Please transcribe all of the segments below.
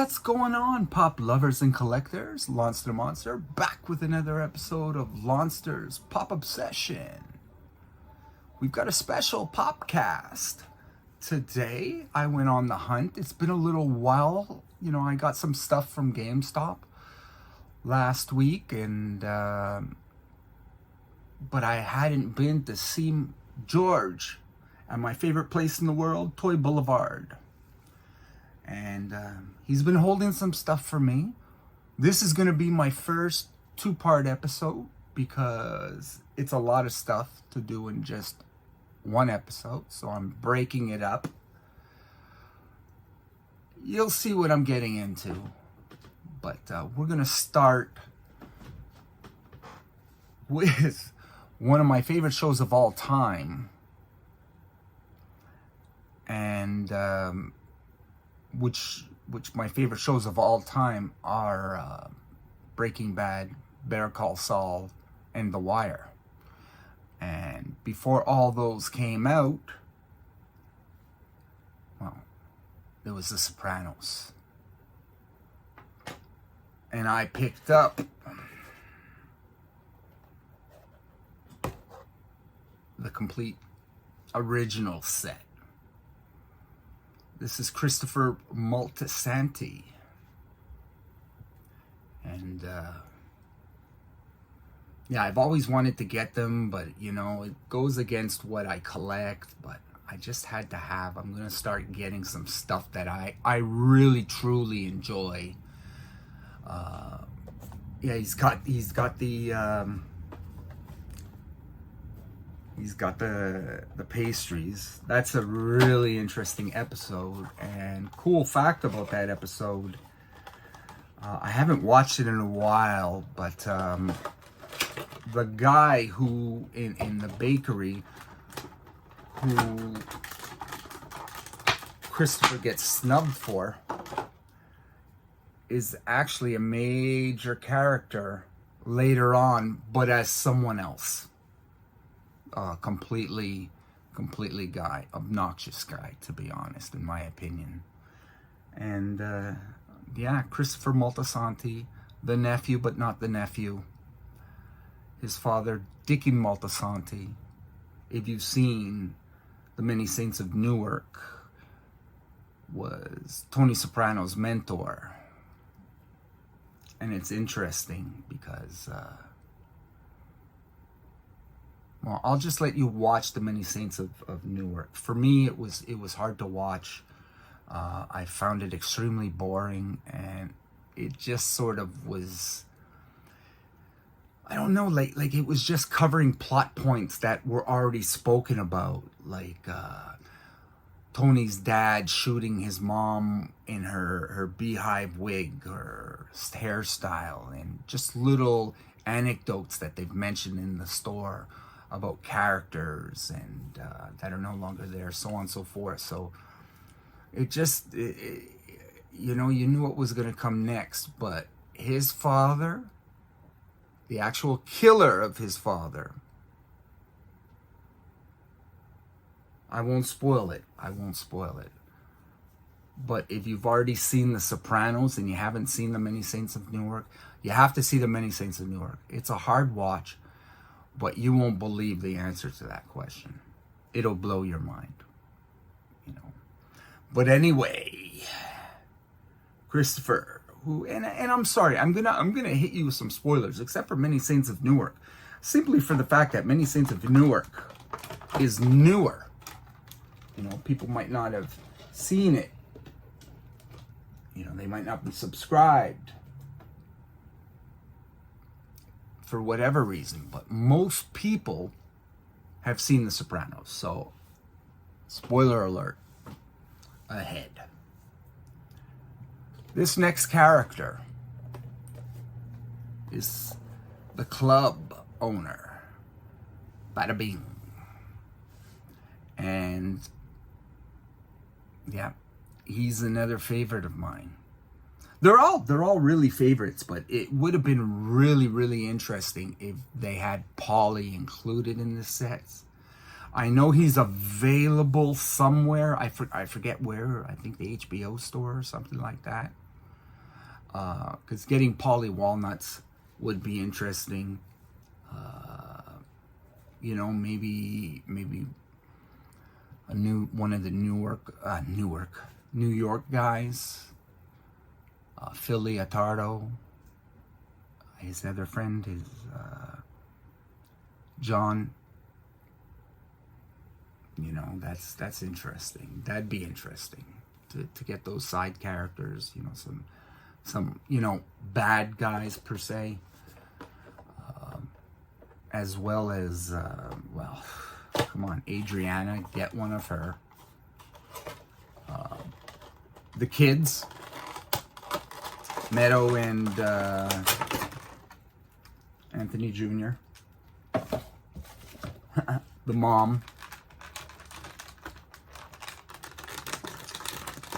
What's going on, pop lovers and collectors? Lonster Monster back with another episode of Lonster's Pop Obsession. We've got a special popcast. Today, I went on the hunt. It's been a little while. I got some stuff from GameStop last week, but I hadn't been to see George at my favorite place in the world, Toy Boulevard. And he's been holding some stuff for me. This is going to be my first two-part episode because it's a lot of stuff to do in just one episode. So I'm breaking it up. You'll see what I'm getting into. But we're going to start with one of my favorite shows of all time. And which my favorite shows of all time are Breaking Bad, Better Call Saul, and The Wire. And before all those came out, well, there was The Sopranos. And I picked up the complete original set. This is Christopher Moltisanti. And, I've always wanted to get them, but, it goes against what I collect, but I just had to have. I'm going to start getting some stuff that I really, truly enjoy. He's got the pastries. That's a really interesting episode. And cool fact about that episode, I haven't watched it in a while, but the guy who in the bakery who Christopher gets snubbed for is actually a major character later on, but as someone else. Completely obnoxious guy, to be honest, in my opinion. And Christopher Moltisanti, the nephew, but not the nephew. His father, Dickie Moltisanti, if you've seen The Many Saints of Newark, was Tony Soprano's mentor. And it's interesting because I'll just let you watch The Many Saints of Newark. For me, it was hard to watch. I found it extremely boring, and it just sort of was, I don't know, like it was just covering plot points that were already spoken about, like Tony's dad shooting his mom in her beehive wig, her hairstyle, and just little anecdotes that they've mentioned in the store about characters and that are no longer there, so on and so forth. So you knew what was going to come next. But his father, the actual killer of his father, I won't spoil it. But if you've already seen The Sopranos and you haven't seen The Many Saints of Newark, you have to see The Many Saints of Newark. It's a hard watch, but you won't believe the answer to that question. It'll blow your mind, But anyway, Christopher, and I'm sorry, I'm gonna hit you with some spoilers, except for Many Saints of Newark, simply for the fact that Many Saints of Newark is newer. People might not have seen it. They might not be subscribed for whatever reason, but most people have seen The Sopranos. So, spoiler alert ahead. This next character is the club owner, Bada Bing. And he's another favorite of mine. They're all really favorites, but it would have been really, really interesting if they had Paulie included in the sets. I know he's available somewhere. I forget where. I think the HBO store or something like that. because getting Polly Walnuts would be interesting. You know, maybe one of the New York guys, Phil Leotardo. His other friend is John. You know, that's interesting. That'd be interesting to get those side characters. You know, some you know, bad guys per se, as well as well, come on, Adriana, get one of her. The kids, Meadow and Anthony Jr. The mom.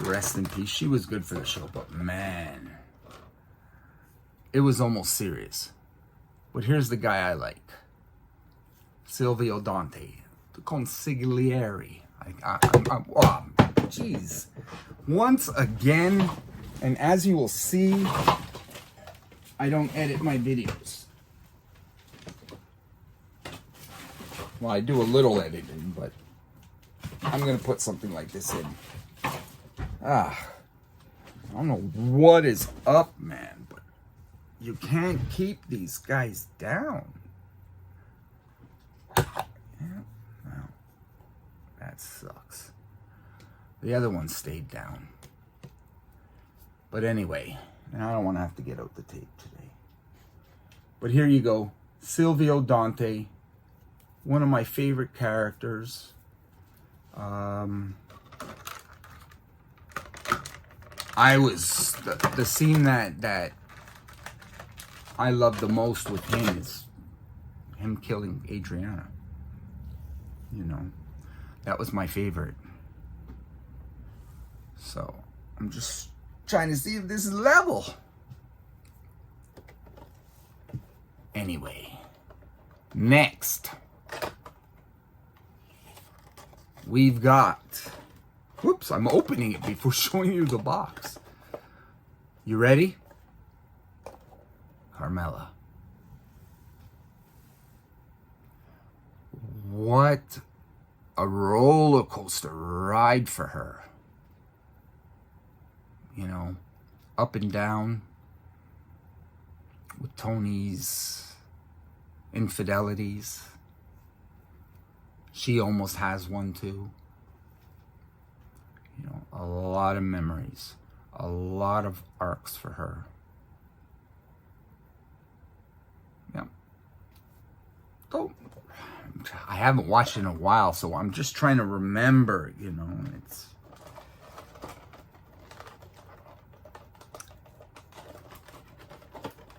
Rest in peace. She was good for the show, but man, it was almost serious. But here's the guy I like. Silvio Dante, the consigliere. Jeez. Once again, and as you will see, I don't edit my videos. Well, I do a little editing, but I'm going to put something like this in. I don't know what is up, man, but you can't keep these guys down. Yeah, well, that sucks. The other one stayed down. But anyway, I don't want to have to get out the tape today. But here you go. Silvio Dante, one of my favorite characters. I was the scene that I love the most with him is him killing Adriana. You know, that was my favorite. So I'm just trying to see if this is level. Anyway, next we've got. Whoops, I'm opening it before showing you the box. You ready? Carmela. What a roller coaster ride for her. You know, up and down with Tony's infidelities. She almost has one too. You know, a lot of memories, a lot of arcs for her. Yeah. So, I haven't watched in a while, so I'm just trying to remember, you know, it's...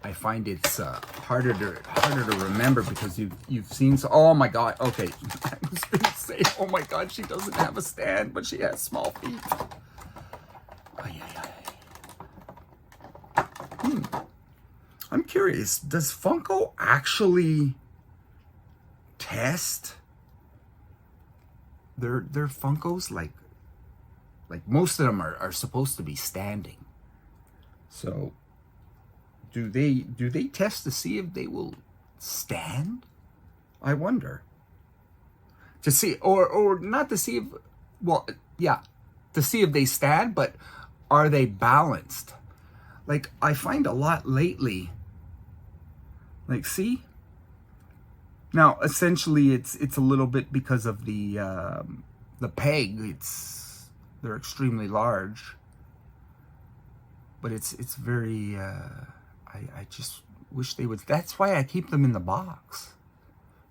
I find it's harder to remember because you've seen so. Oh my God! Okay, I was gonna say, oh my God, she doesn't have a stand, but she has small feet. I'm curious. Does Funko actually test their Funkos? Like most of them are supposed to be standing. So. Do they test to see if they will stand? I wonder. To see, or not to see if, well, yeah, to see if they stand, but are they balanced? Like, I find a lot lately, like, see? Now, essentially, it's a little bit because of the peg. They're extremely large, but it's very, I just wish they would. That's why I keep them in the box.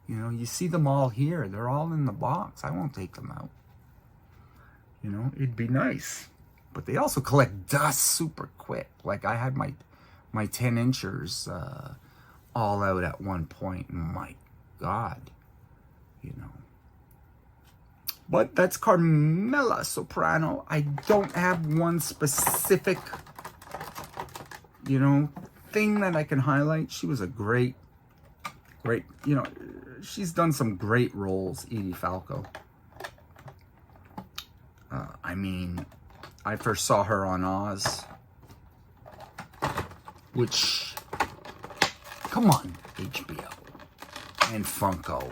You know, you see them all here. They're all in the box. I won't take them out. You know, it'd be nice. But they also collect dust super quick. Like I had my 10 inchers all out at one point. My God. You know. But that's Carmela Soprano. I don't have one specific, you know, thing that I can highlight. She was a great, you know, she's done some great roles, Edie Falco. I mean, I first saw her on Oz. which, come on, HBO and Funko.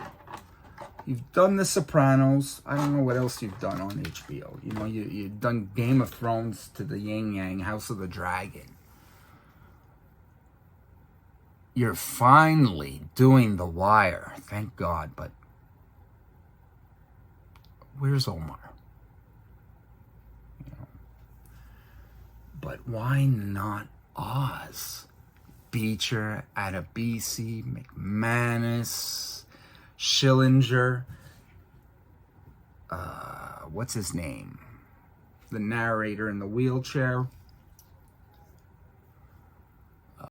You've done The Sopranos. I don't know what else you've done on HBO. You know, you've done Game of Thrones to the Yin Yang, House of the Dragon. You're finally doing The Wire, thank God, but where's Omar? You know, but why not Oz? Beecher, Adebisi, McManus, Schillinger, what's his name? The narrator in the wheelchair.